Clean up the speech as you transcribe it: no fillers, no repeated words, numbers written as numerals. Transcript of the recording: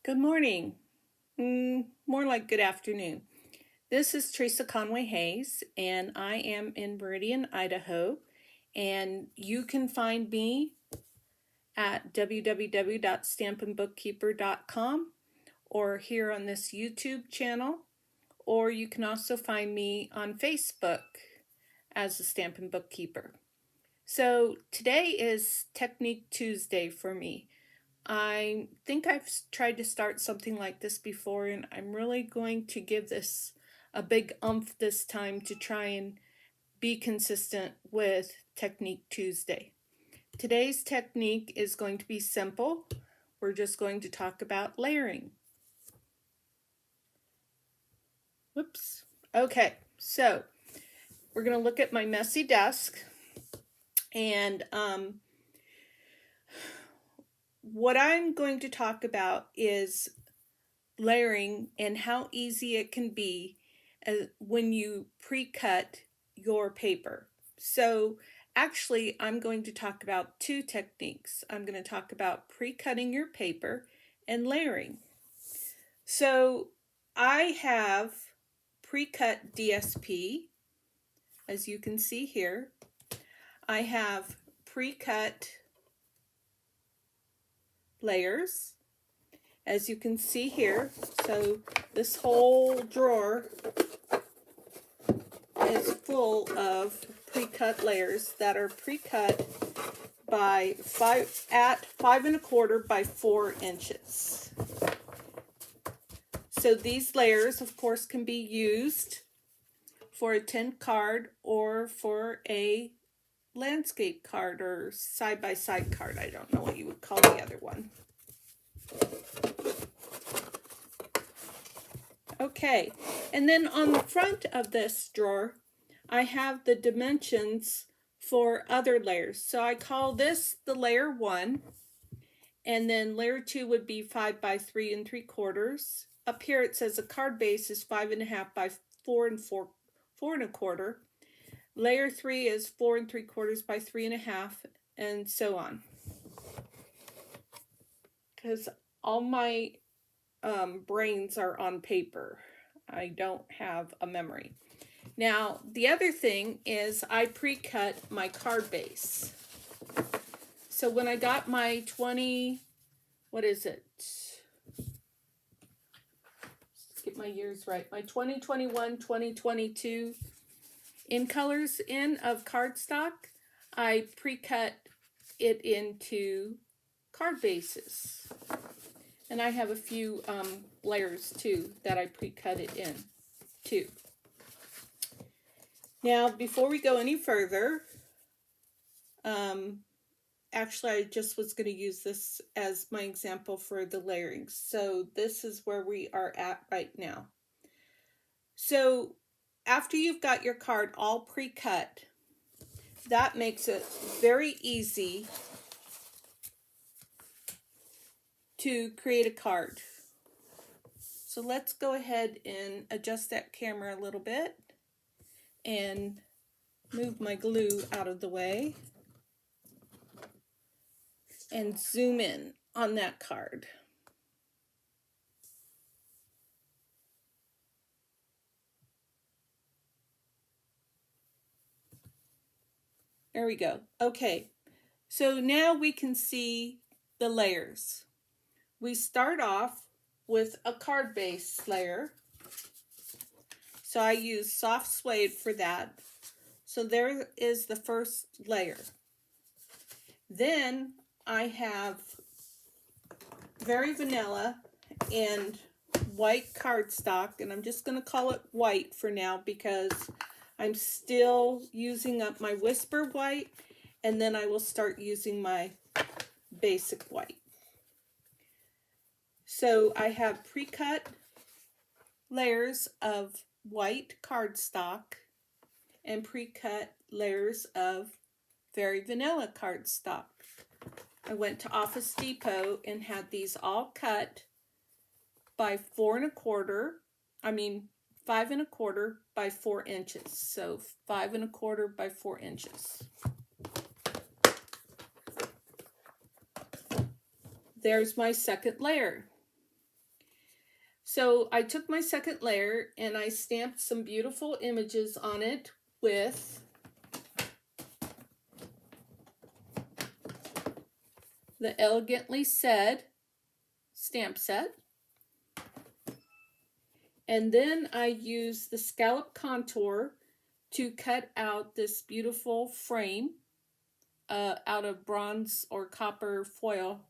Good morning. More like good afternoon. This is Theresaconwayhayes, and I am in Meridian, Idaho. And you can find me at www.stampinbookkeeper.com or here on this YouTube channel, or you can also find me on Facebook as the Stampin' Bookkeeper. So today is Technique Tuesday for me. I think I've tried to start something like this before, and I'm really going to give this a big oomph this time to try and be consistent with Technique Tuesday. Today's technique is going to be simple. We're just going to talk about layering. Whoops. Okay, so we're going to look at my messy desk, and what I'm going to talk about is layering and how easy it can be when you pre-cut your paper. So actually, I'm going to talk about two techniques. I'm going to talk about pre-cutting your paper and layering. So I have pre-cut DSP, as you can see here. I have pre-cut layers, as you can see here. So this whole drawer is full of pre-cut layers that are pre-cut by 5 1/4 by 4 inches. So these layers, of course, can be used for a tint card or for a landscape card or side-by-side card. I don't know what you would call the other one. Okay, and then on the front of this drawer, I have the dimensions for other layers. So I call this the layer 1, and then layer 2 would be 5 by 3 3/4. Up here it says the card base is 5 1/2 by 4 4 1/4. Layer 3 is 4 3/4 by 3 1/2, and so on. Because all my brains are on paper. I don't have a memory. Now, the other thing is I pre-cut my card base. So when I got my let's get my years right, my 2021, 2022 in colors in of cardstock, I pre-cut it into card bases. And I have a few layers too that I pre-cut it in too. Now, before we go any further, actually I just was going to use this as my example for the layering. So this is where we are at right now. So after you've got your card all pre-cut, that makes it very easy to create a card. So let's go ahead and adjust that camera a little bit and move my glue out of the way and zoom in on that card. There we go. Okay, so now we can see the layers. We start off with a card base layer. So I use soft suede for that. So there is the first layer. Then I have Very Vanilla and white cardstock, and I'm just going to call it white for now because I'm still using up my Whisper white, and then I will start using my basic white. So I have pre-cut layers of white cardstock and pre-cut layers of Very Vanilla cardstock. I went to Office Depot and had these all cut by 5 1/4 by 4 inches. So 5 1/4 by 4 inches. There's my second layer. So I took my second layer and I stamped some beautiful images on it with the Elegantly Said stamp set. And then I used the scallop contour to cut out this beautiful frame out of bronze or copper foil